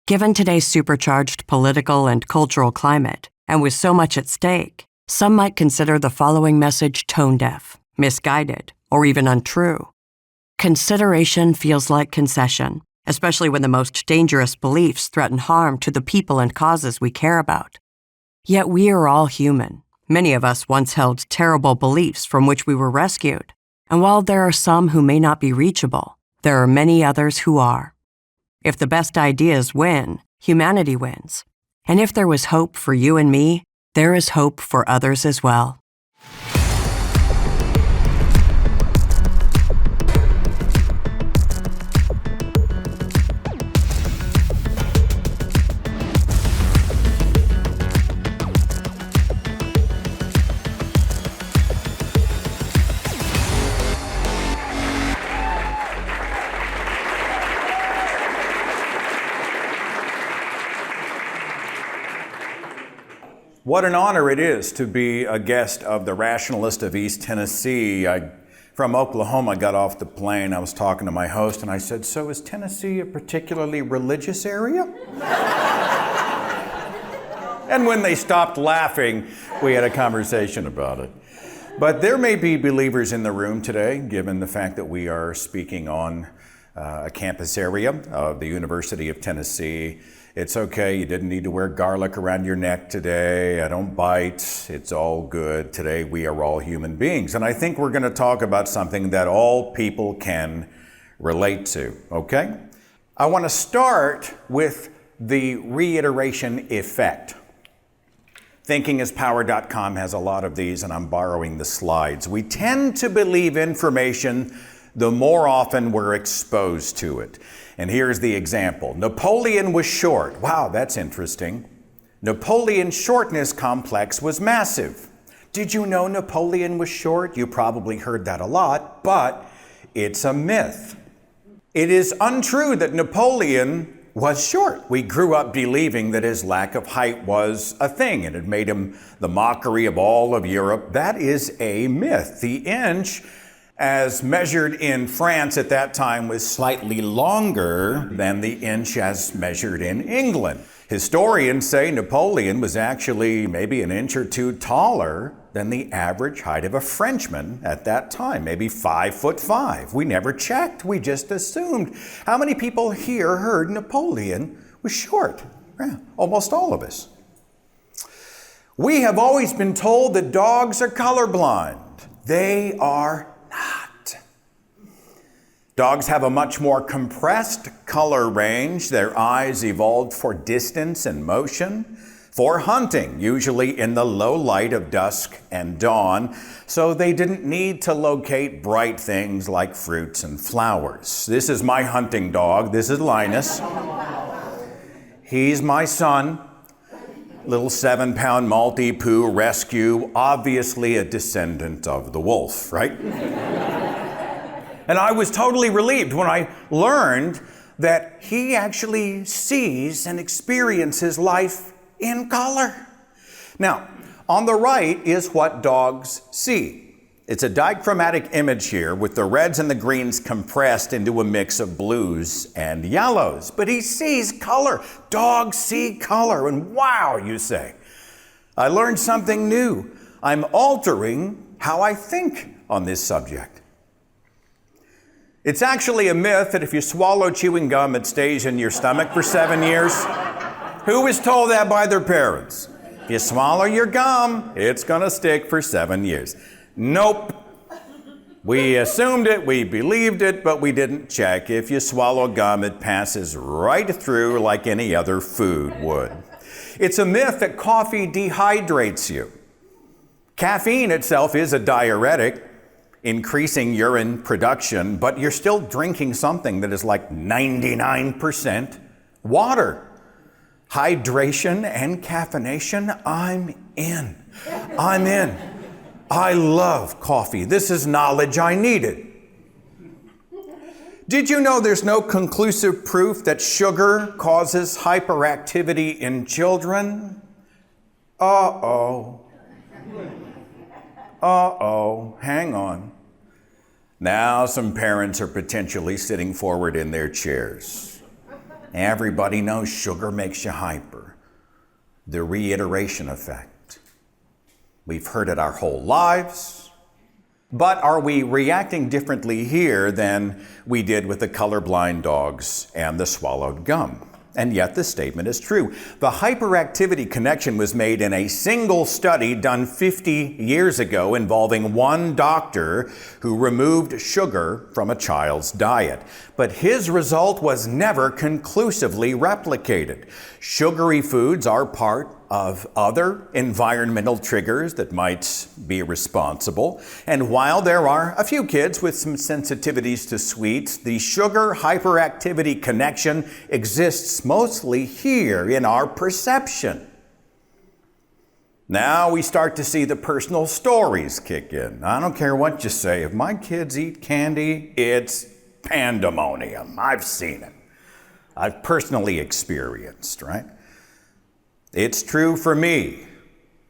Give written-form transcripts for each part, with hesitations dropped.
Given today's supercharged political and cultural climate, and with so much at stake, some might consider the following message tone-deaf, misguided, or even untrue. Consideration feels like concession, especially when the most dangerous beliefs threaten harm to the people and causes we care about. Yet we are all human. Many of us once held terrible beliefs from which we were rescued. And while there are some who may not be reachable, there are many others who are. If the best ideas win, humanity wins. And if there was hope for you and me, there is hope for others as well. What an honor it is to be a guest of the Rationalist of East Tennessee. From Oklahoma, I got off the plane. I was talking to my host and I said, "So is Tennessee a particularly religious area?" And when they stopped laughing, we had a conversation about it. But there may be believers in the room today, given the fact that we are speaking on a campus area of the University of Tennessee. It's okay, you didn't need to wear garlic around your neck today. I don't bite, it's all good. Today we are all human beings. And I think we're gonna talk about something that all people can relate to, okay? I wanna start with the reiteration effect. Thinkingispower.com has a lot of these, and I'm borrowing the slides. We tend to believe information the more often we're exposed to it. And here's the example. Napoleon was short. Wow, that's interesting. Napoleon's shortness complex was massive. Did you know Napoleon was short? You probably heard that a lot, but it's a myth. It is untrue that Napoleon was short. We grew up believing that his lack of height was a thing, and it made him the mockery of all of Europe. That is a myth. The inch, as measured in France at that time, was slightly longer than the inch as measured in England. Historians say Napoleon was actually maybe an inch or two taller than the average height of a Frenchman at that time, maybe 5'5". We never checked, we just assumed. How many people here heard Napoleon was short? Yeah, almost all of us. We have always been told that dogs are colorblind. They are not. Dogs have a much more compressed color range. Their eyes evolved for distance and motion, for hunting, usually in the low light of dusk and dawn, so they didn't need to locate bright things like fruits and flowers. This is my hunting dog. This is Linus. He's my son. Little 7-pound Maltipoo rescue, obviously a descendant of the wolf, right? And I was totally relieved when I learned that he actually sees and experiences life in color. Now, on the right is what dogs see. It's a dichromatic image here with the reds and the greens compressed into a mix of blues and yellows. But he sees color. Dogs see color. And wow, you say. I learned something new. I'm altering how I think on this subject. It's actually a myth that if you swallow chewing gum, it stays in your stomach for 7 years. Who was told that by their parents? If you swallow your gum, it's gonna stick for 7 years. Nope. We assumed it, we believed it, but we didn't check. If you swallow gum, it passes right through like any other food would. It's a myth that coffee dehydrates you. Caffeine itself is a diuretic, increasing urine production, but you're still drinking something that is like 99% water. Hydration and caffeination, I'm in. I'm in. I love coffee. This is knowledge I needed. Did you know there's no conclusive proof that sugar causes hyperactivity in children? Uh-oh. Uh-oh. Hang on. Now some parents are potentially sitting forward in their chairs. Everybody knows sugar makes you hyper. The reiteration effect. We've heard it our whole lives. But are we reacting differently here than we did with the colorblind dogs and the swallowed gum? And yet the statement is true. The hyperactivity connection was made in a single study done 50 years ago involving one doctor who removed sugar from a child's diet. But his result was never conclusively replicated. Sugary foods are part of other environmental triggers that might be responsible. And while there are a few kids with some sensitivities to sweets, the sugar hyperactivity connection exists mostly here in our perception. Now we start to see the personal stories kick in. I don't care what you say. If my kids eat candy, it's pandemonium. I've seen it. I've personally experienced, right? It's true for me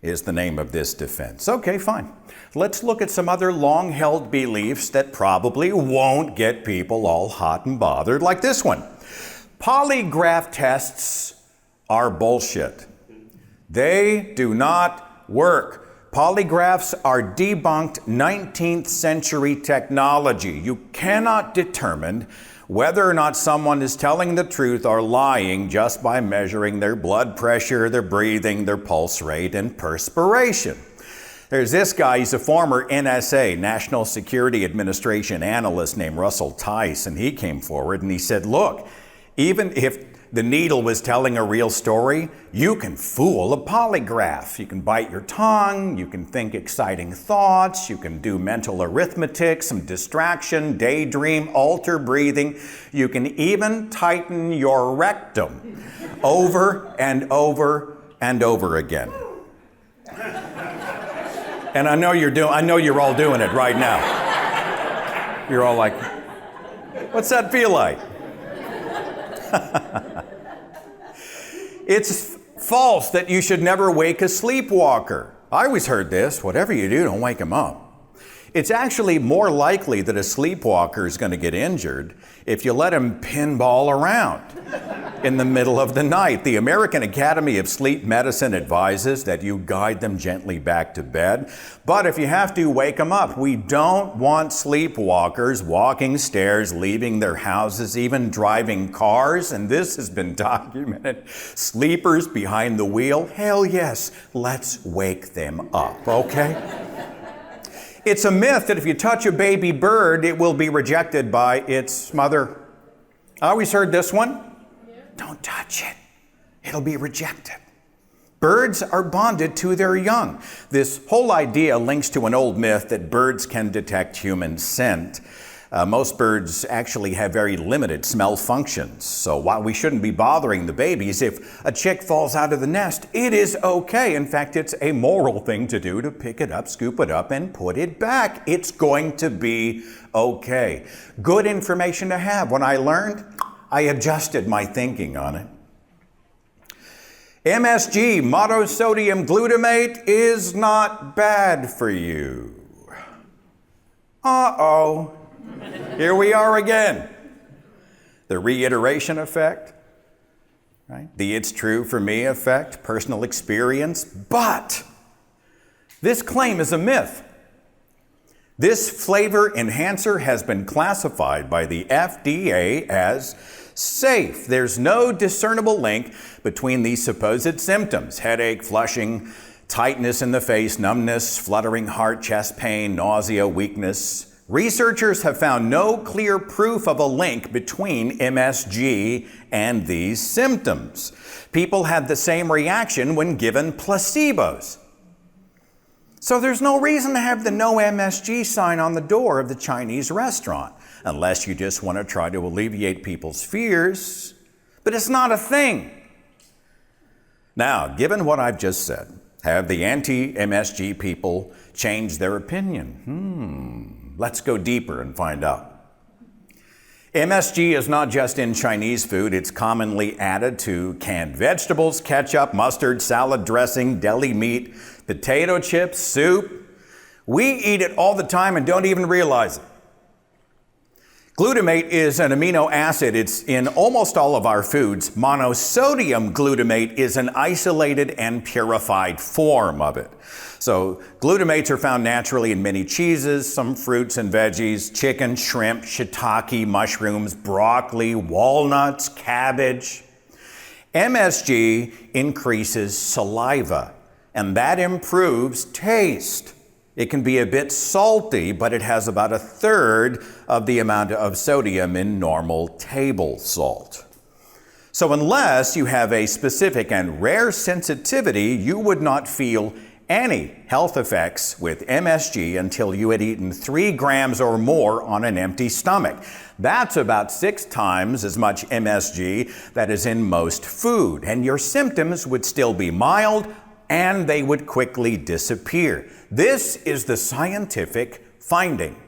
is the name of this defense. Okay, fine. Let's look at some other long-held beliefs that probably won't get people all hot and bothered, like this one. Polygraph tests are bullshit. They do not work. Polygraphs are debunked 19th century technology. You cannot determine whether or not someone is telling the truth or lying just by measuring their blood pressure, their breathing, their pulse rate, and perspiration. There's this guy, he's a former NSA, National Security Administration analyst named Russell Tice, and he came forward and he said, look, even if the needle was telling a real story, you can fool a polygraph. You can bite your tongue, you can think exciting thoughts, you can do mental arithmetic, some distraction, daydream, alter breathing. You can even tighten your rectum over and over and over again. And I know you're all doing it right now. You're all like, what's that feel like? It's false that you should never wake a sleepwalker. I always heard this, whatever you do, don't wake him up. It's actually more likely that a sleepwalker is going to get injured if you let him pinball around in the middle of the night. The American Academy of Sleep Medicine advises that you guide them gently back to bed. But if you have to, wake them up. We don't want sleepwalkers walking stairs, leaving their houses, even driving cars. And this has been documented. Sleepers behind the wheel, hell yes, let's wake them up, okay? It's a myth that if you touch a baby bird, it will be rejected by its mother. I always heard this one. Don't touch it. It'll be rejected. Birds are bonded to their young. This whole idea links to an old myth that birds can detect human scent. Most birds actually have very limited smell functions. So while we shouldn't be bothering the babies, if a chick falls out of the nest, it is okay. In fact, it's a moral thing to do to pick it up, scoop it up, and put it back. It's going to be okay. Good information to have. When I learned, I adjusted my thinking on it. MSG, monosodium glutamate, is not bad for you. Uh-oh. Here we are again. The reiteration effect, right? The it's true for me effect, personal experience. But this claim is a myth. This flavor enhancer has been classified by the FDA as safe. There's no discernible link between these supposed symptoms: headache, flushing, tightness in the face, numbness, fluttering heart, chest pain, nausea, weakness. Researchers have found no clear proof of a link between MSG and these symptoms. People had the same reaction when given placebos. So there's no reason to have the no MSG sign on the door of the Chinese restaurant, unless you just want to try to alleviate people's fears. But it's not a thing. Now, given what I've just said, have the anti-MSG people changed their opinion? Let's go deeper and find out. MSG is not just in Chinese food. It's commonly added to canned vegetables, ketchup, mustard, salad dressing, deli meat, potato chips, soup. We eat it all the time and don't even realize it. Glutamate is an amino acid. It's in almost all of our foods. Monosodium glutamate is an isolated and purified form of it. So glutamates are found naturally in many cheeses, some fruits and veggies, chicken, shrimp, shiitake, mushrooms, broccoli, walnuts, cabbage. MSG increases saliva, and that improves taste. It can be a bit salty, but it has about a third of the amount of sodium in normal table salt. So unless you have a specific and rare sensitivity, you would not feel any health effects with MSG until you had eaten 3 grams or more on an empty stomach. That's about 6 times as much MSG that is in most food, and your symptoms would still be mild and they would quickly disappear. This is the scientific finding.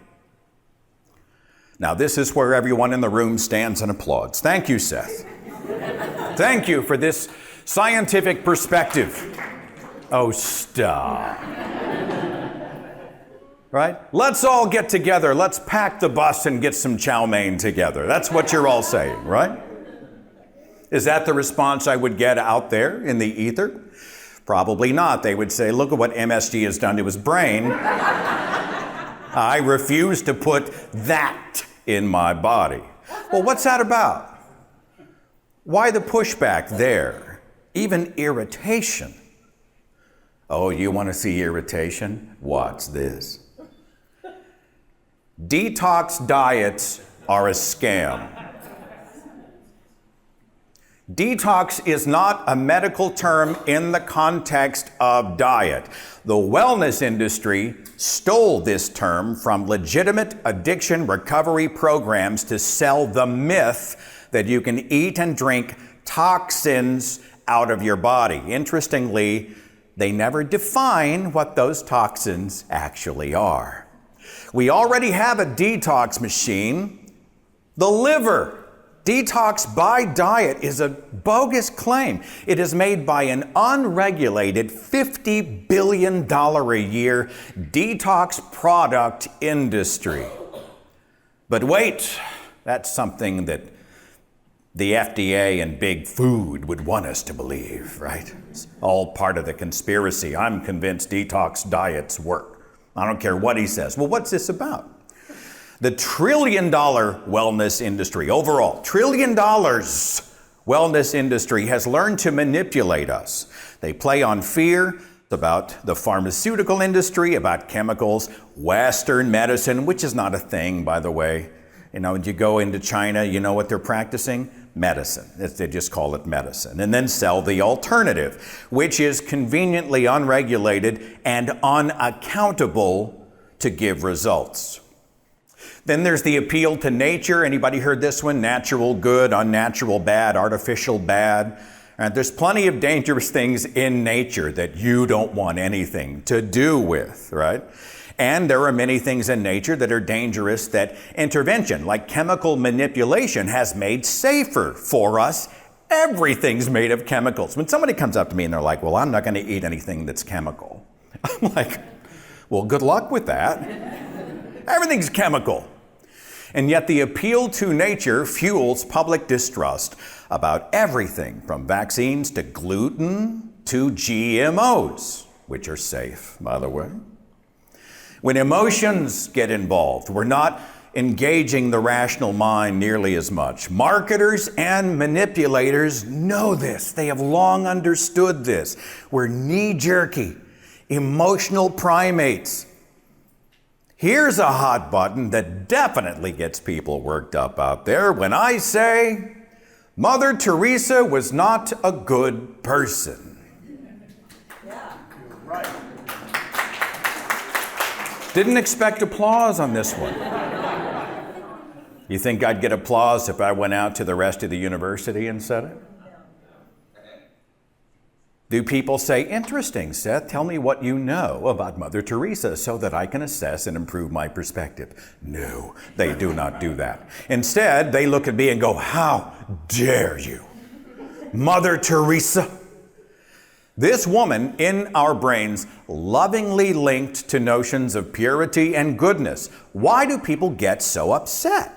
Now, this is where everyone in the room stands and applauds. Thank you, Seth. Thank you for this scientific perspective. Oh, stop. Right? Let's all get together. Let's pack the bus and get some chow mein together. That's what you're all saying, right? Is that the response I would get out there in the ether? Probably not. They would say, look at what MSG has done to his brain. I refuse to put that in my body. Well, what's that about? Why the pushback there? Even irritation. Oh, you want to see irritation? Watch this. Detox diets are a scam. Detox is not a medical term in the context of diet. The wellness industry stole this term from legitimate addiction recovery programs to sell the myth that you can eat and drink toxins out of your body. Interestingly, they never define what those toxins actually are. We already have a detox machine, the liver. Detox by diet is a bogus claim. It is made by an unregulated $50 billion a year detox product industry. But wait, that's something that the FDA and big food would want us to believe, right? It's all part of the conspiracy. I'm convinced detox diets work. I don't care what he says. Well, what's this about? The $1 trillion wellness industry, overall, $1 trillion wellness industry has learned to manipulate us. They play on fear about the pharmaceutical industry, about chemicals, Western medicine, which is not a thing, by the way. You know, when you go into China, you know what they're practicing? Medicine. They just call it medicine. And then sell the alternative, which is conveniently unregulated and unaccountable to give results. Then there's the appeal to nature. Anybody heard this one? Natural good, unnatural bad, artificial bad. And there's plenty of dangerous things in nature that you don't want anything to do with, right? And there are many things in nature that are dangerous that intervention, like chemical manipulation, has made safer for us. Everything's made of chemicals. When somebody comes up to me and they're like, well, I'm not going to eat anything that's chemical. I'm like, well, good luck with that. Everything's chemical. And yet the appeal to nature fuels public distrust about everything from vaccines to gluten to GMOs, which are safe, by the way. When emotions get involved, we're not engaging the rational mind nearly as much. Marketers and manipulators know this. They have long understood this. We're knee-jerky, emotional primates. Here's a hot button that definitely gets people worked up out there when I say, Mother Teresa was not a good person. Yeah. Right. Didn't expect applause on this one. You think I'd get applause if I went out to the rest of the university and said it? Do people say, interesting, Seth, tell me what you know about Mother Teresa so that I can assess and improve my perspective? No, they do not do that. Instead, they look at me and go, how dare you? Mother Teresa. This woman in our brains lovingly linked to notions of purity and goodness. Why do people get so upset?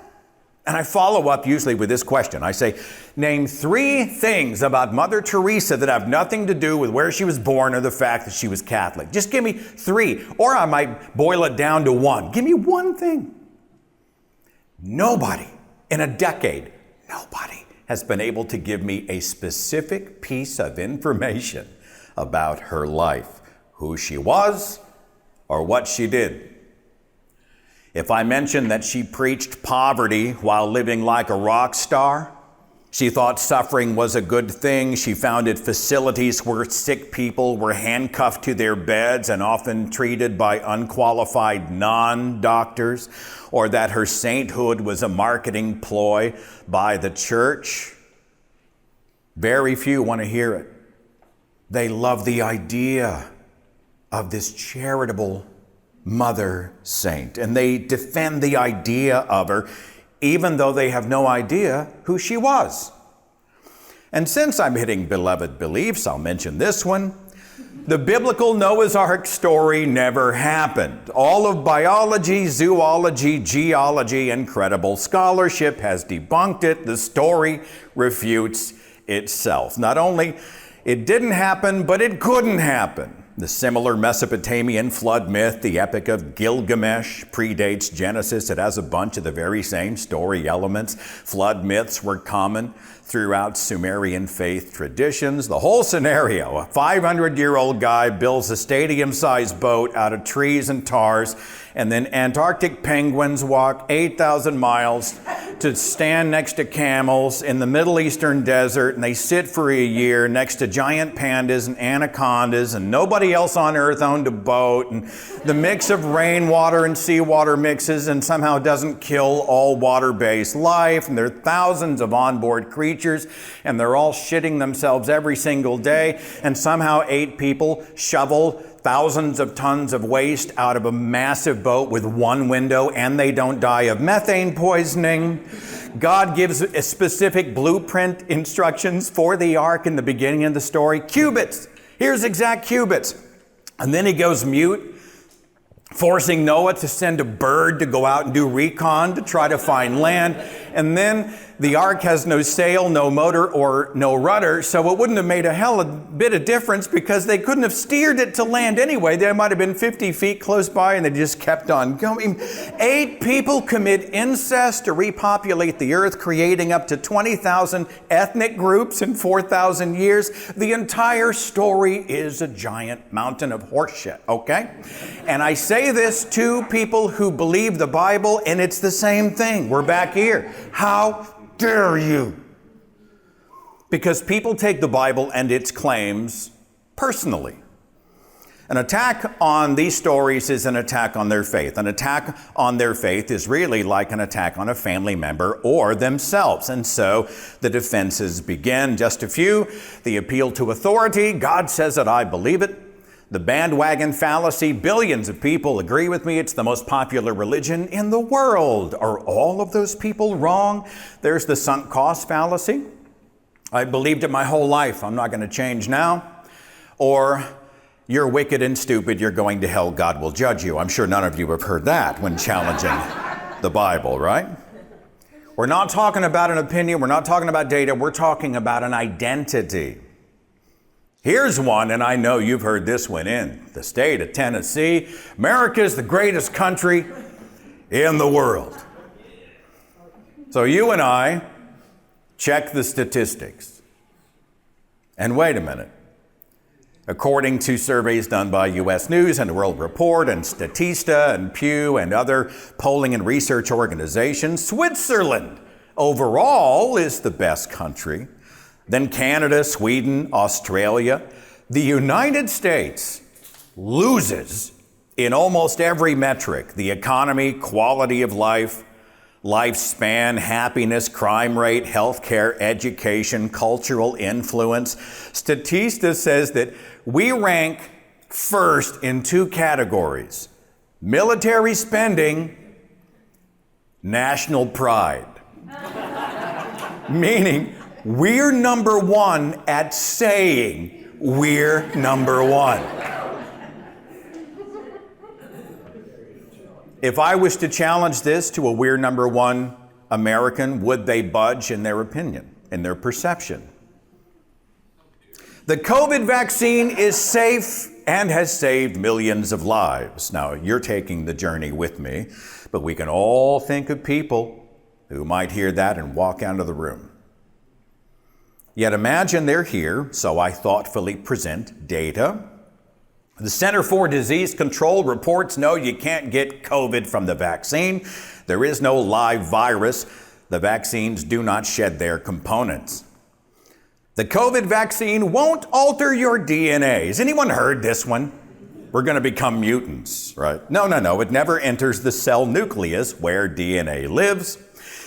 And I follow up usually with this question. I say, name 3 things about Mother Teresa that have nothing to do with where she was born or the fact that she was Catholic. Just give me 3. Or I might boil it down to 1. Give me 1 thing. Nobody in a decade, nobody has been able to give me a specific piece of information about her life, who she was or what she did. If I mention that she preached poverty while living like a rock star, she thought suffering was a good thing, she founded facilities where sick people were handcuffed to their beds and often treated by unqualified non-doctors, or that her sainthood was a marketing ploy by the church, very few want to hear it. They love the idea of this charitable mother saint, and they defend the idea of her even though they have no idea who she was. And since I'm hitting beloved beliefs, I'll mention this one. The biblical Noah's Ark story never happened. All of biology, zoology, geology, and credible scholarship has debunked it. The story refutes itself. Not only it didn't happen, but it couldn't happen. The similar Mesopotamian flood myth, the Epic of Gilgamesh, predates Genesis. It has a bunch of the very same story elements. Flood myths were common throughout Sumerian faith traditions. The whole scenario, a 500-year-old guy builds a stadium-sized boat out of trees and tars, and then Antarctic penguins walk 8,000 miles to stand next to camels in the Middle Eastern desert, and they sit for a year next to giant pandas and anacondas, and nobody else on Earth owned a boat, and the mix of rainwater and seawater mixes and somehow doesn't kill all water-based life, and there are thousands of onboard creatures, and they're all shitting themselves every single day, and somehow 8 people shovel thousands of tons of waste out of a massive boat with 1 window, and they don't die of methane poisoning. God gives a specific blueprint instructions for the ark in the beginning of the story. Cubits. Here's exact cubits. And then he goes mute, forcing Noah to send a bird to go out and do recon to try to find land. And then the ark has no sail, no motor, or no rudder, so it wouldn't have made a hell of a bit of difference because they couldn't have steered it to land anyway. They might have been 50 feet close by and they just kept on going. 8 people commit incest to repopulate the earth, creating up to 20,000 ethnic groups in 4,000 years. The entire story is a giant mountain of horseshit, okay? And I say this to people who believe the Bible, and it's the same thing. We're back here. How dare you? Because people take the Bible and its claims personally. An attack on these stories is an attack on their faith. An attack on their faith is really like an attack on a family member or themselves. And so the defenses begin. Just a few. The appeal to authority. God says it, I believe it. The bandwagon fallacy. Billions of people agree with me. It's the most popular religion in the world. Are all of those people wrong? There's the sunk cost fallacy. I believed it my whole life. I'm not going to change now. Or you're wicked and stupid. You're going to hell. God will judge you. I'm sure none of you have heard that when challenging the Bible, right? We're not talking about an opinion. We're not talking about data. We're talking about an identity. Here's one, and I know you've heard this one in the state of Tennessee. America is the greatest country in the world. So you and I check the statistics. And wait a minute. According to surveys done by U.S. News and World Report and Statista and Pew and other polling and research organizations, Switzerland overall is the best country. Then Canada, Sweden, Australia. The United States loses in almost every metric. The economy, quality of life, lifespan, happiness, crime rate, healthcare, education, cultural influence. Statista says that we rank first in 2 categories: military spending, national pride. Meaning, we're number 1 at saying we're number 1. If I was to challenge this to a we're number 1 American would they budge in their opinion, in their perception? The COVID vaccine is safe and has saved millions of lives. Now, you're taking the journey with me, but we can all think of people who might hear that and walk out of the room. Yet imagine they're here, so I thoughtfully present data. The Center for Disease Control reports, no, you can't get COVID from the vaccine. There is no live virus. The vaccines do not shed their components. The COVID vaccine won't alter your DNA. Has anyone heard this one? We're going to become mutants, right? No. It never enters the cell nucleus where DNA lives.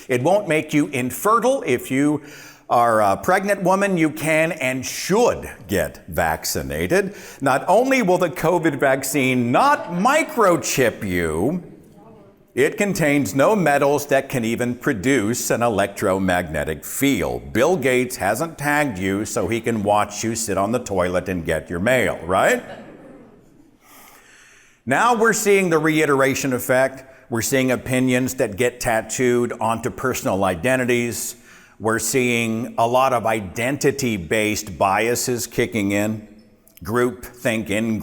It won't make you infertile. If you are a pregnant woman, you can and should get vaccinated. Not only will the COVID vaccine not microchip you, it contains no metals that can even produce an electromagnetic field. Bill Gates hasn't tagged you so he can watch you sit on the toilet and get your mail, right? Now we're seeing the reiteration effect. We're seeing opinions that get tattooed onto personal identities. We're seeing a lot of identity-based biases kicking in, group thinking.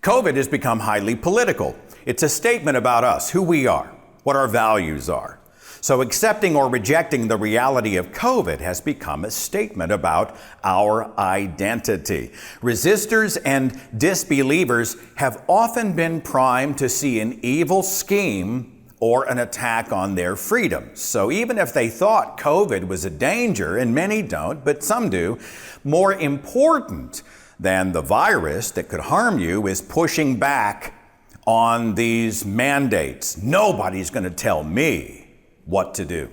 COVID has become highly political. It's a statement about us, who we are, what our values are. So accepting or rejecting the reality of COVID has become a statement about our identity. Resistors and disbelievers have often been primed to see an evil scheme or an attack on their freedoms. So even if they thought COVID was a danger, and many don't, but some do, more important than the virus that could harm you is pushing back on these mandates. Nobody's going to tell me what to do.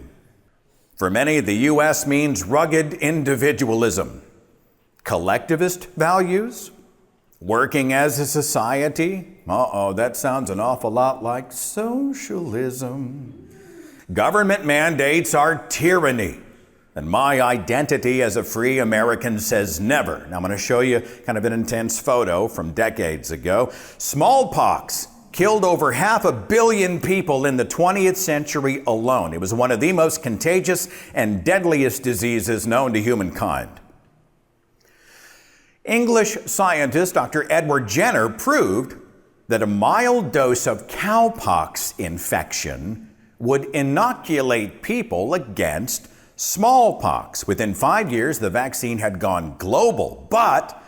For many, the U.S. means rugged individualism, collectivist values, working as a society. That sounds an awful lot like socialism. Government mandates are tyranny, and my identity as a free American says never. Now I'm going to show you kind of an intense photo from decades ago. Smallpox killed over 500 million people in the 20th century alone. It was one of the most contagious and deadliest diseases known to humankind. English scientist Dr. Edward Jenner proved that a mild dose of cowpox infection would inoculate people against smallpox. Within 5 years, the vaccine had gone global, but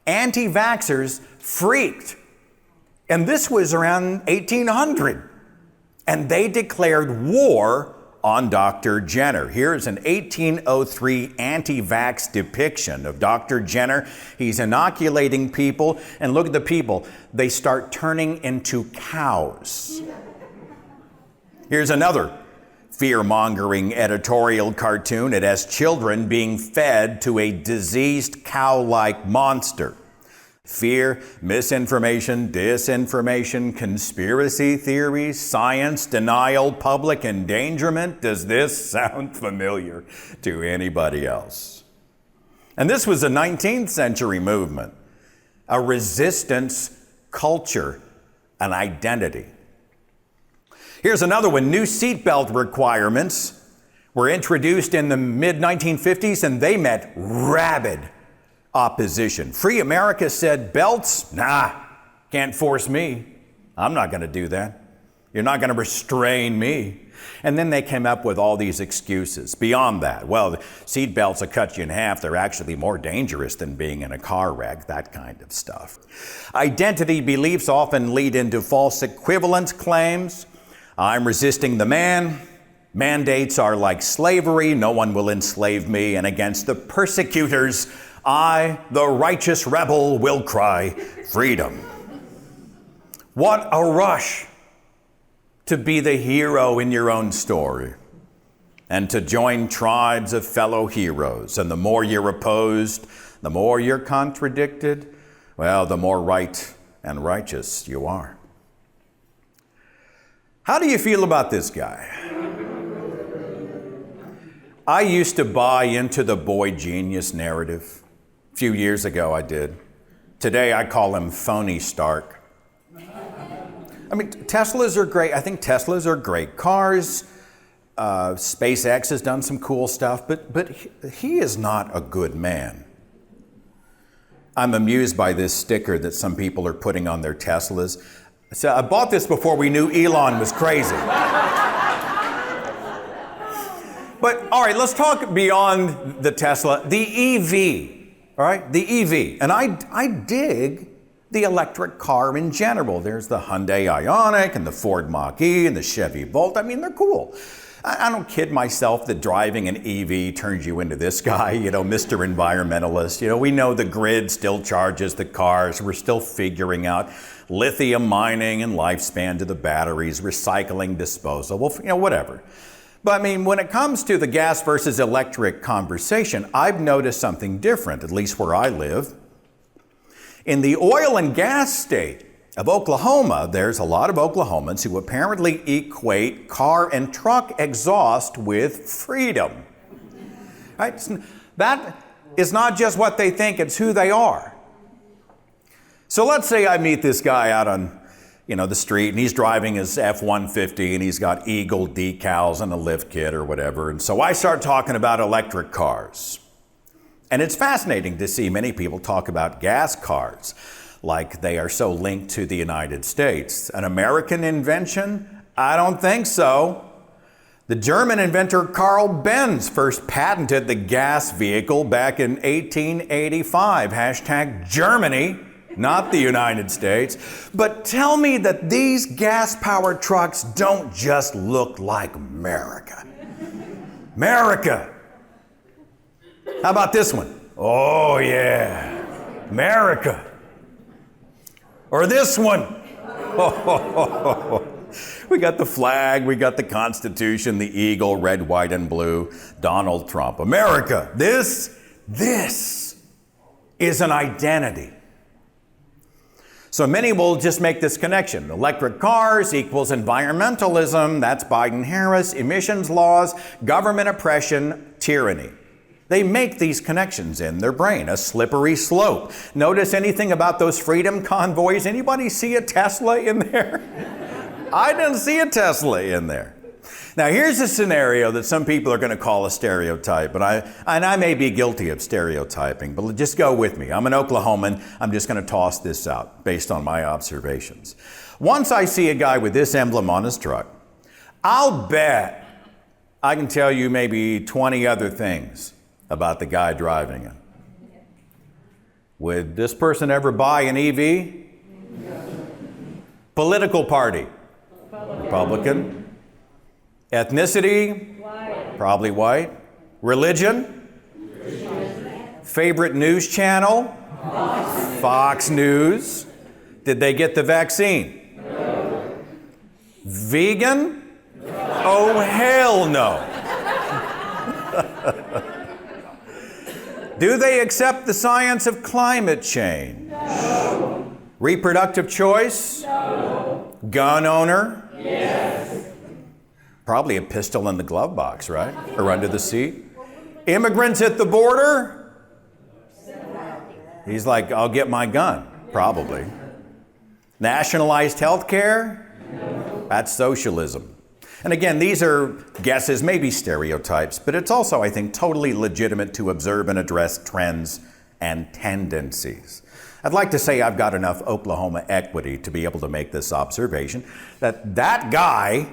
anti-vaxxers freaked. And this was around 1800. And they declared war on Dr. Jenner. Here's an 1803 anti-vax depiction of Dr. Jenner. He's inoculating people, and look at the people. They start turning into cows. Here's another fear-mongering editorial cartoon. It has children being fed to a diseased cow-like monster. Fear, misinformation, disinformation, conspiracy theories, science, denial, public endangerment. Does this sound familiar to anybody else? And this was a 19th century movement, a resistance culture, an identity. Here's another one. New seatbelt requirements were introduced in the mid-1950s, and they met rabid opposition. Free America said, belts? Nah, can't force me. I'm not going to do that. You're not going to restrain me. And then they came up with all these excuses. Beyond that, well, seat belts will cut you in half. They're actually more dangerous than being in a car wreck, that kind of stuff. Identity beliefs often lead into false equivalence claims. I'm resisting the man. Mandates are like slavery. No one will enslave me. And against the persecutors, I, the righteous rebel, will cry freedom. What a rush to be the hero in your own story and to join tribes of fellow heroes. And the more you're opposed, the more you're contradicted, well, the more right and righteous you are. How do you feel about this guy? I used to buy into the boy genius narrative. A few years ago I did. Today I call him phony Stark. I mean, Teslas are great. I think Teslas are great cars. SpaceX has done some cool stuff, but he is not a good man. I'm amused by this sticker that some people are putting on their Teslas. So I bought this before we knew Elon was crazy. But all right, let's talk beyond the Tesla, the EV, all right, the EV. And I dig the electric car in general. There's the Hyundai Ioniq and the Ford Mach-E and the Chevy Volt. I mean, they're cool. I don't kid myself that driving an EV turns you into this guy, Mr. Environmentalist. We know the grid still charges the cars. We're still figuring out lithium mining and lifespan to the batteries, recycling, disposal, whatever. But I mean, when it comes to the gas versus electric conversation, I've noticed something different, at least where I live. In the oil and gas state of Oklahoma, there's a lot of Oklahomans who apparently equate car and truck exhaust with freedom. Right? That is not just what they think, it's who they are. So let's say I meet this guy out on the street, and he's driving his F-150, and he's got Eagle decals and a lift kit or whatever. And so I start talking about electric cars. And it's fascinating to see many people talk about gas cars like they are so linked to the United States. An American invention? I don't think so. The German inventor Carl Benz first patented the gas vehicle back in 1885. Hashtag Germany, not the United States. But tell me that these gas-powered trucks don't just look like America. America. How about this one? Oh yeah, America. Or this one. We got the flag, we got the Constitution, the eagle, red, white, and blue, Donald Trump. America, this is an identity. So many will just make this connection. Electric cars equals environmentalism, that's Biden-Harris, emissions laws, government oppression, tyranny. They make these connections in their brain, a slippery slope. Notice anything about those freedom convoys? Anybody see a Tesla in there? I didn't see a Tesla in there. Now here's a scenario that some people are going to call a stereotype, and I may be guilty of stereotyping, but just go with me. I'm an Oklahoman. I'm just going to toss this out based on my observations. Once I see a guy with this emblem on his truck, I'll bet I can tell you maybe 20 other things about the guy driving it. Would this person ever buy an EV? Political party? Republican. Ethnicity? White. Probably white. Religion? Christian. Favorite news channel? Fox News. Did they get the vaccine? No. Vegan? No. Oh, hell no. Do they accept the science of climate change? No. Reproductive choice? No. Gun owner? Yes. Probably a pistol in the glove box, right? Or under the seat. Immigrants at the border? He's like, I'll get my gun, probably. Nationalized health care? No. That's socialism. And again, these are guesses, maybe stereotypes, but it's also, I think, totally legitimate to observe and address trends and tendencies. I'd like to say I've got enough Oklahoma equity to be able to make this observation, that guy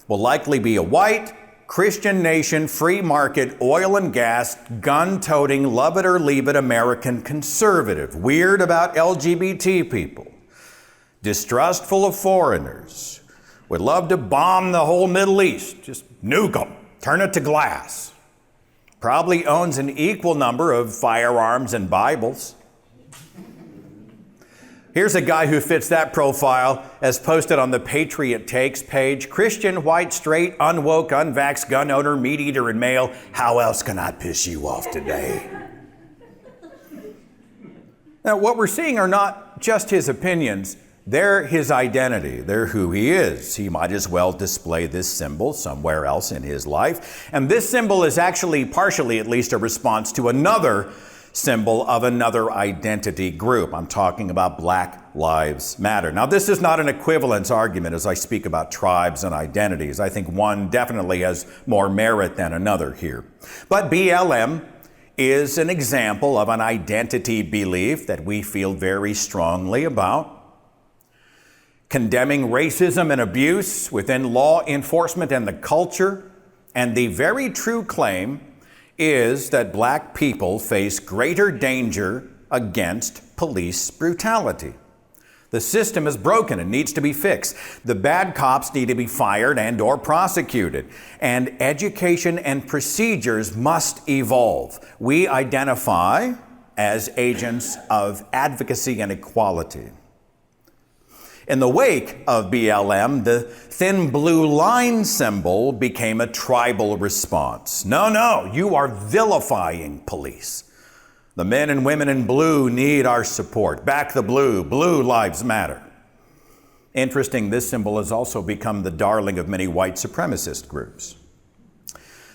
will likely be a white, Christian nation, free market, oil and gas, gun-toting, love it or leave it American conservative, weird about LGBT people, distrustful of foreigners, would love to bomb the whole Middle East, just nuke them, turn it to glass. Probably owns an equal number of firearms and Bibles. Here's a guy who fits that profile as posted on the Patriot Takes page. Christian, white, straight, unwoke, unvaxxed, gun owner, meat eater, and male. How else can I piss you off today? Now, what we're seeing are not just his opinions. They're his identity. They're who he is. He might as well display this symbol somewhere else in his life. And this symbol is actually, partially at least, a response to another symbol of another identity group. I'm talking about Black Lives Matter. Now, this is not an equivalence argument as I speak about tribes and identities. I think one definitely has more merit than another here. But BLM is an example of an identity belief that we feel very strongly about. Condemning racism and abuse within law enforcement and the culture, and the very true claim is that Black people face greater danger against police brutality. The system is broken and needs to be fixed. The bad cops need to be fired and or prosecuted. And education and procedures must evolve. We identify as agents of advocacy and equality. In the wake of BLM, the thin blue line symbol became a tribal response. No, you are vilifying police. The men and women in blue need our support. Back the blue. Blue lives matter. Interesting, this symbol has also become the darling of many white supremacist groups.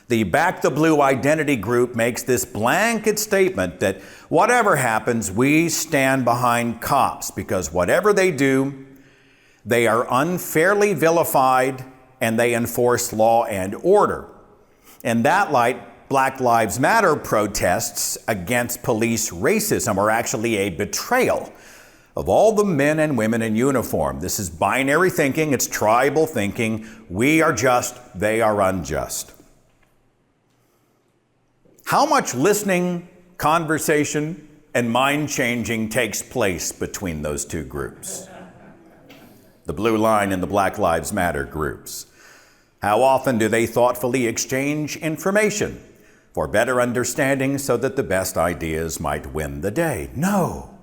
The Back the Blue identity group makes this blanket statement that whatever happens, we stand behind cops because whatever they do, they are unfairly vilified and they enforce law and order. In that light, Black Lives Matter protests against police racism are actually a betrayal of all the men and women in uniform. This is binary thinking, it's tribal thinking. We are just, they are unjust. How much listening, conversation, and mind changing takes place between those two groups? The Blue Line and the Black Lives Matter groups. How often do they thoughtfully exchange information for better understanding so that the best ideas might win the day? No,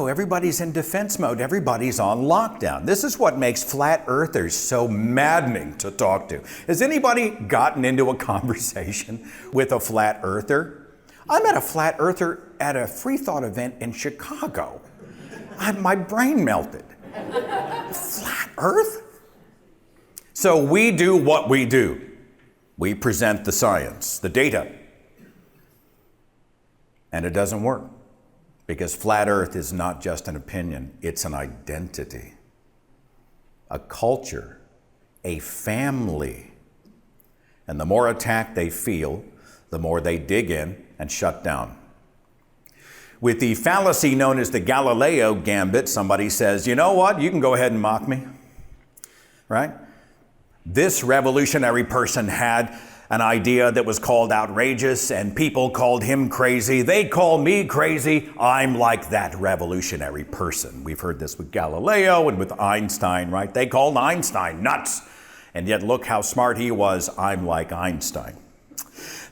everybody's in defense mode. Everybody's on lockdown. This is what makes flat earthers so maddening to talk to. Has anybody gotten into a conversation with a flat earther? I met a flat earther at a free thought event in Chicago. My brain melted. Flat earth? So we do what we do. We present the science, the data. And it doesn't work because flat earth is not just an opinion, it's an identity, a culture, a family. And the more attacked they feel, the more they dig in and shut down. With the fallacy known as the Galileo gambit, somebody says, you know what, you can go ahead and mock me, right? This revolutionary person had an idea that was called outrageous and people called him crazy. They call me crazy. I'm like that revolutionary person. We've heard this with Galileo and with Einstein, right? They called Einstein nuts. And yet look how smart he was. I'm like Einstein.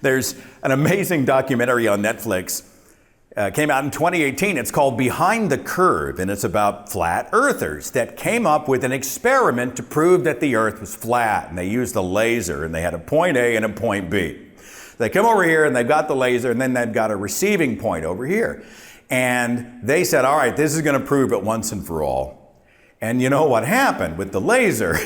There's an amazing documentary on Netflix. Came out in 2018. It's called Behind the Curve, and it's about flat earthers that came up with an experiment to prove that the earth was flat. And they used a laser, and they had a point A and a point B. They come over here, and they've got the laser, and then they've got a receiving point over here. And they said, all right, this is going to prove it once and for all. And you know what happened with the laser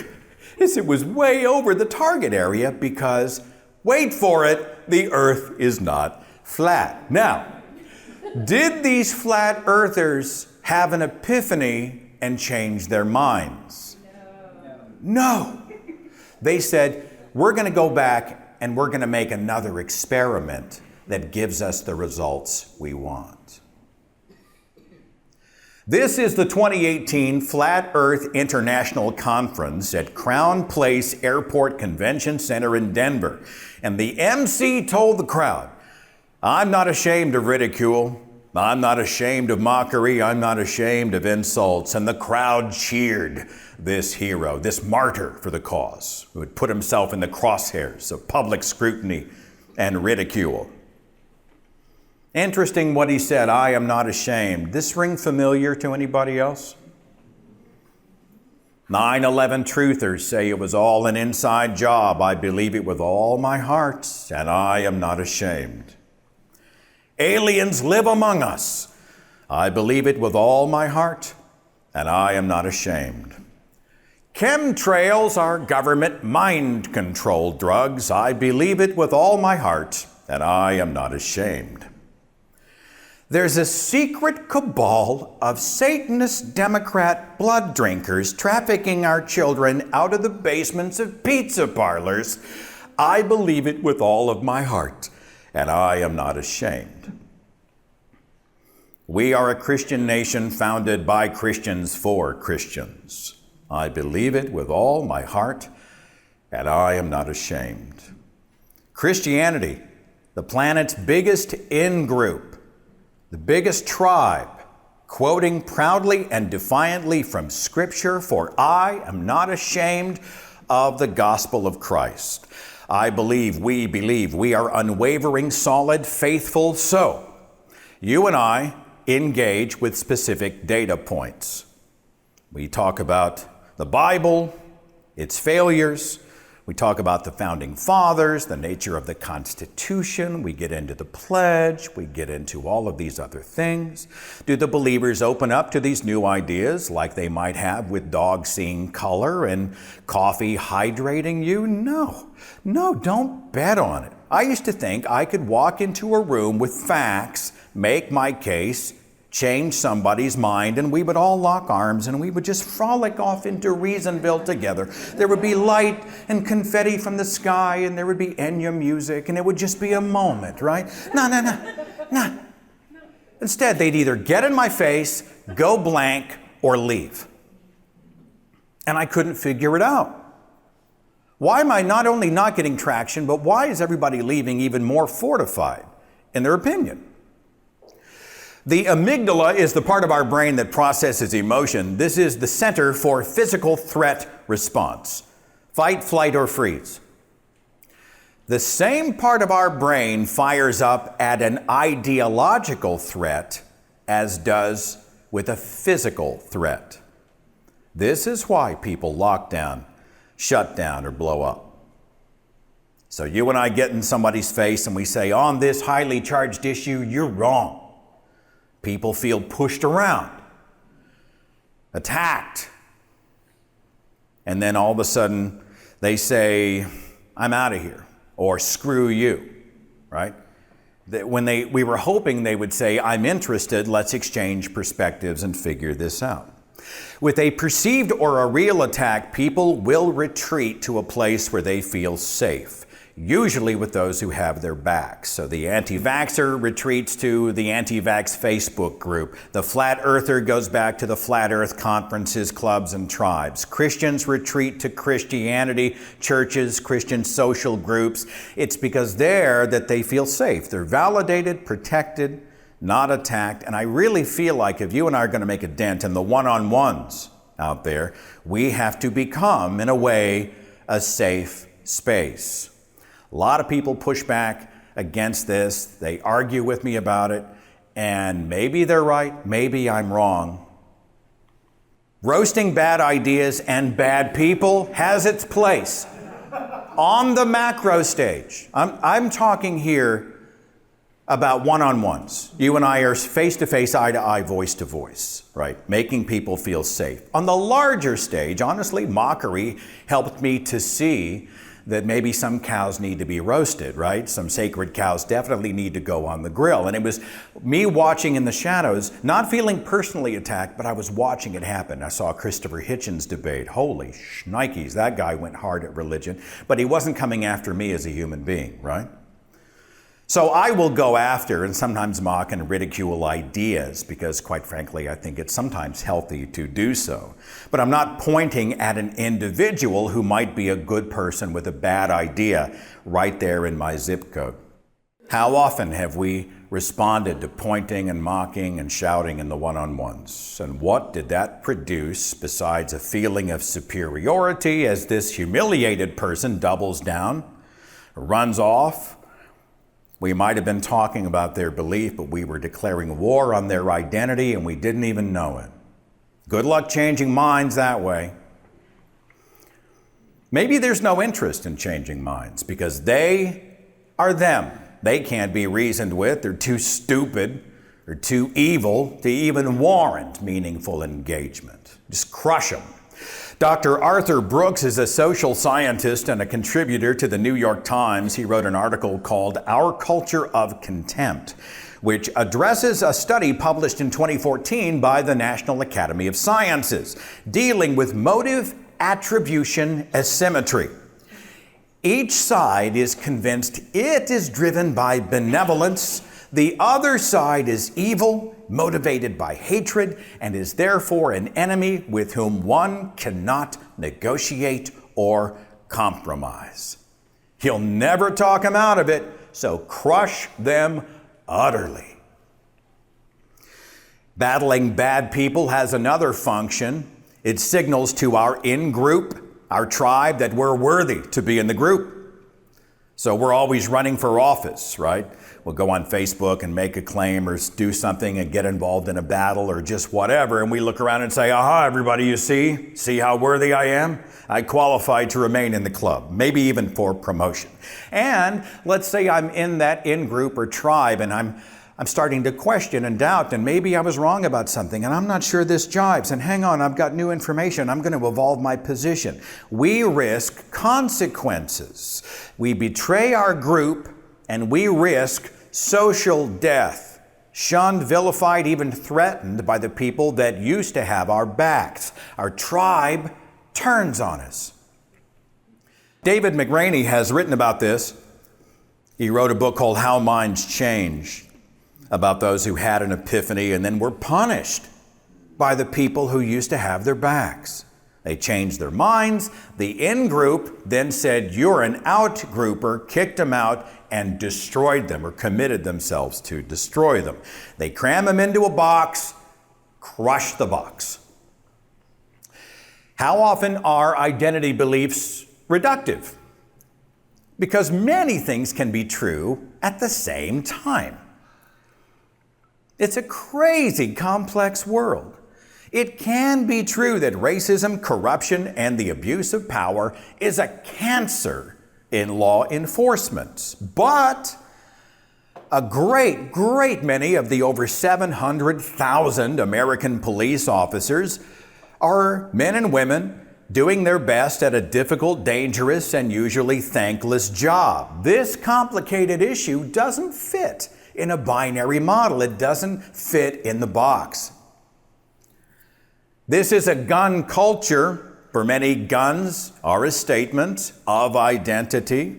is it was way over the target area because, wait for it, the earth is not flat. Now, did these flat earthers have an epiphany and change their minds? No. They said, we're going to go back and we're going to make another experiment that gives us the results we want. This is the 2018 Flat Earth International Conference at Crown Place Airport Convention Center in Denver. And the MC told the crowd, I'm not ashamed of ridicule. I'm not ashamed of mockery. I'm not ashamed of insults. And the crowd cheered this hero, this martyr for the cause, who had put himself in the crosshairs of public scrutiny and ridicule. Interesting what he said, I am not ashamed. This ring familiar to anybody else? 9/11 truthers say it was all an inside job. I believe it with all my heart, and I am not ashamed. Aliens live among us. I believe it with all my heart, and I am not ashamed. Chemtrails are government mind control drugs. I believe it with all my heart, and I am not ashamed. There's a secret cabal of Satanist Democrat blood drinkers trafficking our children out of the basements of pizza parlors. I believe it with all of my heart, and I am not ashamed. We are a Christian nation founded by Christians for Christians. I believe it with all my heart, and I am not ashamed. Christianity, the planet's biggest in-group, the biggest tribe, quoting proudly and defiantly from Scripture, for I am not ashamed of the gospel of Christ. I believe, we are unwavering, solid, faithful. So, you and I engage with specific data points. We talk about the Bible, its failures. We talk about the founding fathers, the nature of the Constitution. We get into the pledge. We get into all of these other things. Do the believers open up to these new ideas like they might have with dogs seeing color and coffee hydrating you? No, don't bet on it. I used to think I could walk into a room with facts, make my case, change somebody's mind, and we would all lock arms and we would just frolic off into Reasonville together. There would be light and confetti from the sky, and there would be Enya music, and it would just be a moment, right? No. Instead, they'd either get in my face, go blank, or leave. And I couldn't figure it out. Why am I not only not getting traction, but why is everybody leaving even more fortified in their opinion? The amygdala is the part of our brain that processes emotion. This is the center for physical threat response. Fight, flight, or freeze. The same part of our brain fires up at an ideological threat as does with a physical threat. This is why people lock down, shut down, or blow up. So you and I get in somebody's face and we say, on this highly charged issue, you're wrong. People feel pushed around, attacked. And then all of a sudden they say, I'm out of here, or screw you, right? We were hoping they would say, I'm interested, let's exchange perspectives and figure this out. With a perceived or a real attack, people will retreat to a place where they feel safe, usually with those who have their backs. So the anti-vaxxer retreats to the anti-vax Facebook group. The flat earther goes back to the flat earth conferences, clubs, and tribes. Christians retreat to Christianity, churches, Christian social groups. It's because there that they feel safe. They're validated, protected, not attacked. And I really feel like if you and I are going to make a dent in the one-on-ones out there, we have to become, in a way, a safe space. A lot of people push back against this. They argue with me about it, and maybe they're right, maybe I'm wrong. Roasting bad ideas and bad people has its place on the macro stage. I'm talking here about one-on-ones. You and I are face-to-face, eye-to-eye, voice-to-voice, right? Making people feel safe. On the larger stage, honestly, mockery helped me to see that maybe some cows need to be roasted, right? Some sacred cows definitely need to go on the grill. And it was me watching in the shadows, not feeling personally attacked, but I was watching it happen. I saw Christopher Hitchens debate. Holy shnikes, that guy went hard at religion, but he wasn't coming after me as a human being, right? So I will go after and sometimes mock and ridicule ideas because, quite frankly, I think it's sometimes healthy to do so. But I'm not pointing at an individual who might be a good person with a bad idea right there in my zip code. How often have we responded to pointing and mocking and shouting in the one-on-ones? And what did that produce besides a feeling of superiority as this humiliated person doubles down, runs off? We might have been talking about their belief, but we were declaring war on their identity and we didn't even know it. Good luck changing minds that way. Maybe there's no interest in changing minds because they are them. They can't be reasoned with. They're too stupid or too evil to even warrant meaningful engagement. Just crush them. Dr. Arthur Brooks is a social scientist and a contributor to the New York Times. He wrote an article called Our Culture of Contempt, which addresses a study published in 2014 by the National Academy of Sciences, dealing with motive attribution asymmetry. Each side is convinced it is driven by benevolence. The other side is evil, motivated by hatred, and is therefore an enemy with whom one cannot negotiate or compromise. You'll never talk them out of it, so crush them utterly. Battling bad people has another function. It signals to our in-group, our tribe, that we're worthy to be in the group. So we're always running for office, right? We'll go on Facebook and make a claim or do something and get involved in a battle or just whatever, and we look around and say, aha, everybody, you see how worthy I am? I qualify to remain in the club, maybe even for promotion. And let's say I'm in that in-group or tribe and I'm starting to question and doubt, and maybe I was wrong about something, and I'm not sure this jibes, and hang on, I've got new information, I'm going to evolve my position. We risk consequences. We betray our group, and we risk social death, shunned, vilified, even threatened by the people that used to have our backs. Our tribe turns on us. David McRaney has written about this. He wrote a book called How Minds Change, about those who had an epiphany and then were punished by the people who used to have their backs. They changed their minds. The in-group then said, you're an out-grouper, kicked them out, and destroyed them, or committed themselves to destroy them. They cram them into a box, crush the box. How often are identity beliefs reductive? Because many things can be true at the same time. It's a crazy, complex world. It can be true that racism, corruption, and the abuse of power is a cancer in law enforcement. But a great many of the over 700,000 American police officers are men and women doing their best at a difficult, dangerous, and usually thankless job. This complicated issue doesn't fit in a binary model. It doesn't fit in the box. This is a gun culture. For many, guns are a statement of identity.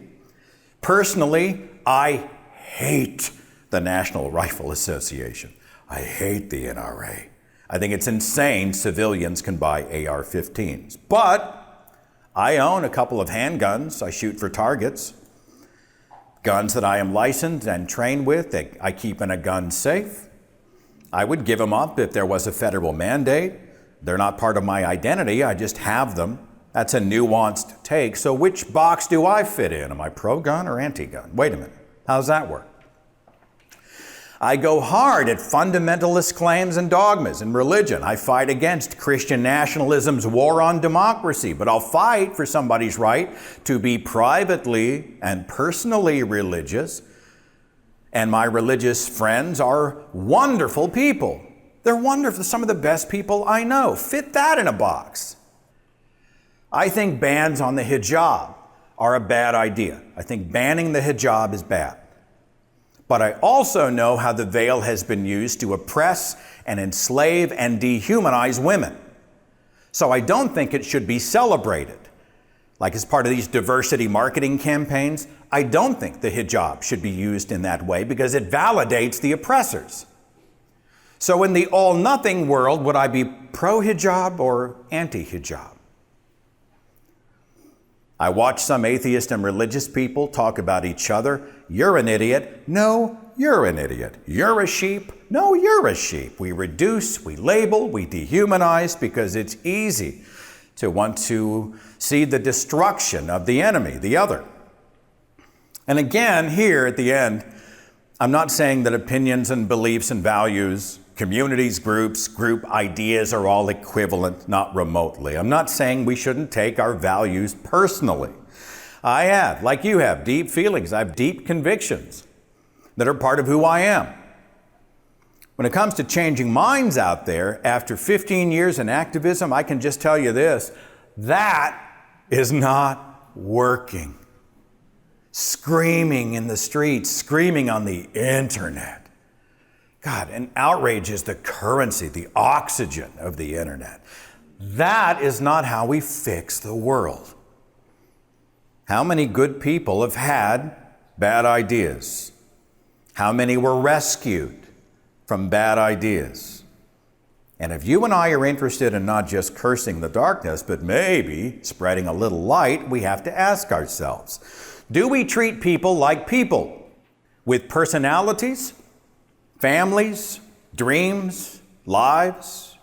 Personally, I hate the National Rifle Association. I hate the NRA. I think it's insane civilians can buy AR-15s. But I own a couple of handguns. I shoot for targets. Guns that I am licensed and trained with, that I keep in a gun safe. I would give them up if there was a federal mandate. They're not part of my identity, I just have them. That's a nuanced take. So which box do I fit in? Am I pro-gun or anti-gun? Wait a minute, how's that work? I go hard at fundamentalist claims and dogmas in religion. I fight against Christian nationalism's war on democracy, but I'll fight for somebody's right to be privately and personally religious. And my religious friends are wonderful people. They're wonderful, some of the best people I know. Fit that in a box. I think bans on the hijab are a bad idea. I think banning the hijab is bad. But I also know how the veil has been used to oppress and enslave and dehumanize women. So I don't think it should be celebrated. Like as part of these diversity marketing campaigns, I don't think the hijab should be used in that way because it validates the oppressors. So in the all-nothing world, would I be pro-hijab or anti-hijab? I watch some atheist and religious people talk about each other. You're an idiot. No, you're an idiot. You're a sheep. No, you're a sheep. We reduce, we label, we dehumanize because it's easy to want to see the destruction of the enemy, the other. And again, here at the end, I'm not saying that opinions and beliefs and values, communities, groups, group ideas are all equivalent, not remotely. I'm not saying we shouldn't take our values personally. I have, like you have, deep feelings. I have deep convictions that are part of who I am. When it comes to changing minds out there, after 15 years in activism, I can just tell you this, That is not working. Screaming in the streets, screaming on the internet. God, and outrage is the currency, the oxygen of the internet. That is not how we fix the world. How many good people have had bad ideas? How many were rescued from bad ideas? And if you and I are interested in not just cursing the darkness, but maybe spreading a little light, we have to ask ourselves, do we treat people like people with personalities, families, dreams, lives?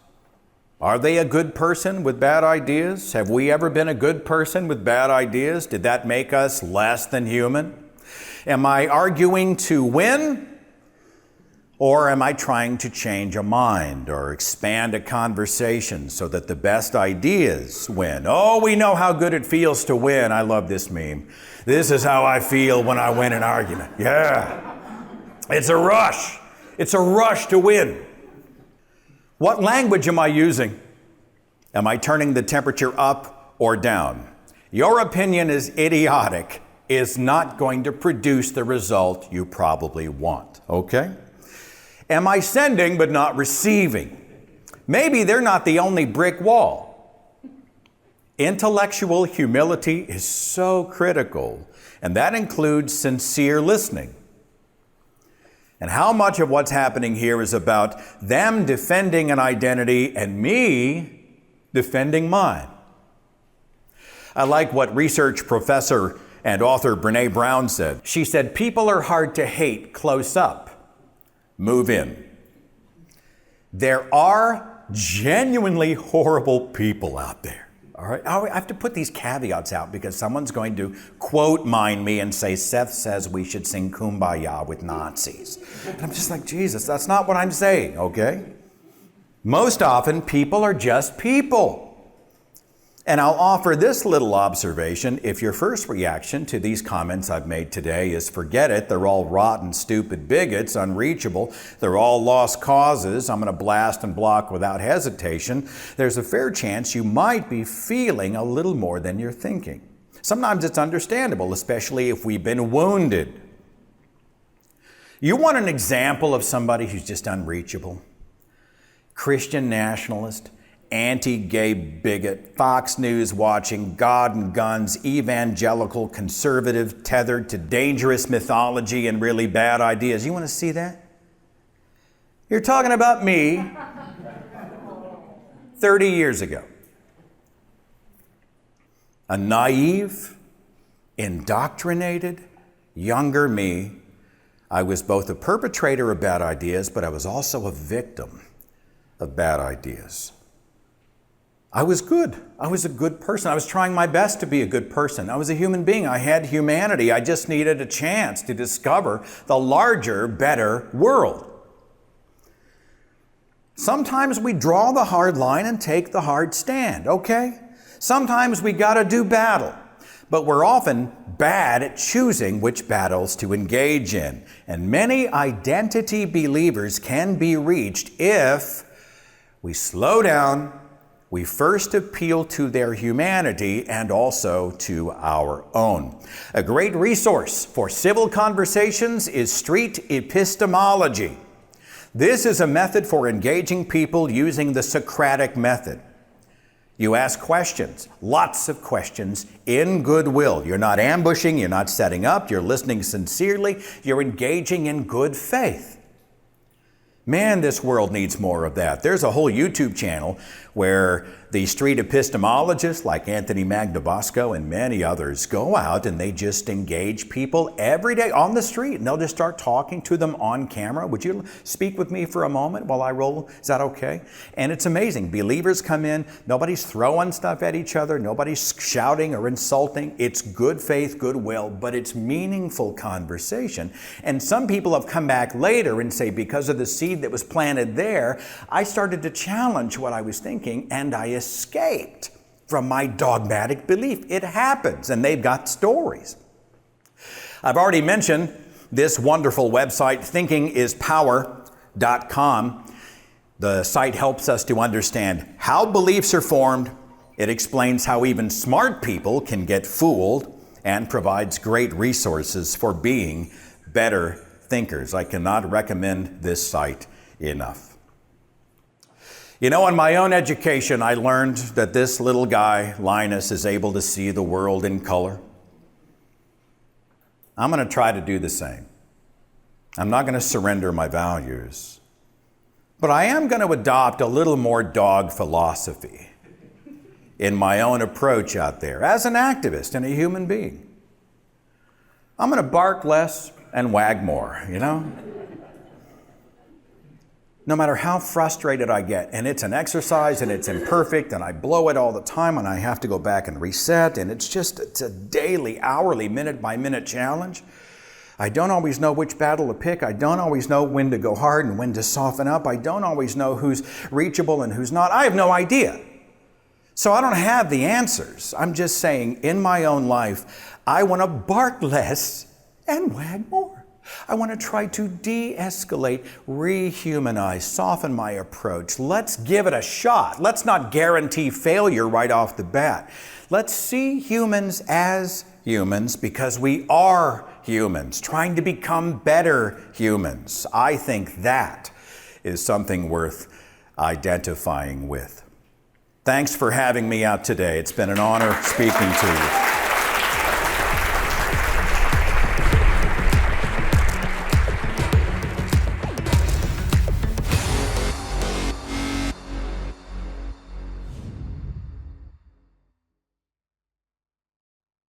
Are they a good person with bad ideas? Have we ever been a good person with bad ideas? Did that make us less than human? Am I arguing to win? Or am I trying to change a mind or expand a conversation so that the best ideas win? Oh, we know how good it feels to win. I love this meme. This is how I feel when I win an argument. Yeah. It's a rush. It's a rush to win. What language am I using? Am I turning the temperature up or down? Your opinion is idiotic is not going to produce the result you probably want, okay? Am I sending but not receiving? Maybe they're not the only brick wall. Intellectual humility is so critical, and that includes sincere listening. And how much of what's happening here is about them defending an identity and me defending mine? I like what research professor and author Brene Brown said. She said, people are hard to hate close up. Move in. There are genuinely horrible people out there. All right, I have to put these caveats out because someone's going to quote mine me and say, Seth says we should sing Kumbaya with Nazis. And I'm just like, Jesus, that's not what I'm saying, okay? Most often, people are just people. And I'll offer this little observation. If your first reaction to these comments I've made today is forget it, they're all rotten, stupid bigots, unreachable, they're all lost causes, I'm going to blast and block without hesitation, there's a fair chance you might be feeling a little more than you're thinking. Sometimes it's understandable, especially if we've been wounded. You want an example of somebody who's just unreachable? Christian nationalist, anti-gay bigot, Fox News watching, God and guns, evangelical, conservative, tethered to dangerous mythology and really bad ideas. You want to see that? You're talking about me 30 years ago. A naive, indoctrinated, younger me. I was both a perpetrator of bad ideas, but I was also a victim of bad ideas. I was good. I was a good person. I was trying my best to be a good person. I was a human being. I had humanity. I just needed a chance to discover the larger, better world. Sometimes we draw the hard line and take the hard stand, okay? Sometimes we gotta do battle, but we're often bad at choosing which battles to engage in. And many identity believers can be reached if we slow down. We first appeal to their humanity and also to our own. A great resource for civil conversations is street epistemology. This is a method for engaging people using the Socratic method. You ask questions, lots of questions, in goodwill. You're not ambushing, you're not setting up, you're listening sincerely, you're engaging in good faith. Man, this world needs more of that. There's a whole YouTube channel where the street epistemologists like Anthony Magnabosco and many others go out and they just engage people every day on the street, and they'll just start talking to them on camera. Would you speak with me for a moment while I roll? Is that okay? And it's amazing. Believers come in, nobody's throwing stuff at each other, nobody's shouting or insulting. It's good faith, goodwill, but it's meaningful conversation. And some people have come back later and say, because of the seed that was planted there, I started to challenge what I was thinking and I escaped from my dogmatic belief. It happens, and they've got stories. I've already mentioned this wonderful website, thinkingispower.com. The site helps us to understand how beliefs are formed, It explains how even smart people can get fooled and provides great resources for being better thinkers. I cannot recommend this site enough. You know, in my own education, I learned that this little guy, Linus, is able to see the world in color. I'm going to try to do the same. I'm not going to surrender my values, but I am going to adopt a little more dog philosophy in my own approach out there as an activist and a human being. I'm going to bark less and wag more, you know? No matter how frustrated I get, and it's an exercise and it's imperfect and I blow it all the time and I have to go back and reset, and it's a daily, hourly, minute by minute challenge. I don't always know which battle to pick. I don't always know when to go hard and when to soften up. I don't always know who's reachable and who's not. I have no idea. So I don't have the answers. I'm just saying, in my own life, I want to bark less and wag more. I want to try to de-escalate, rehumanize, soften my approach. Let's give it a shot. Let's not guarantee failure right off the bat. Let's see humans as humans because we are humans, trying to become better humans. I think that is something worth identifying with. Thanks for having me out today. It's been an honor speaking to you.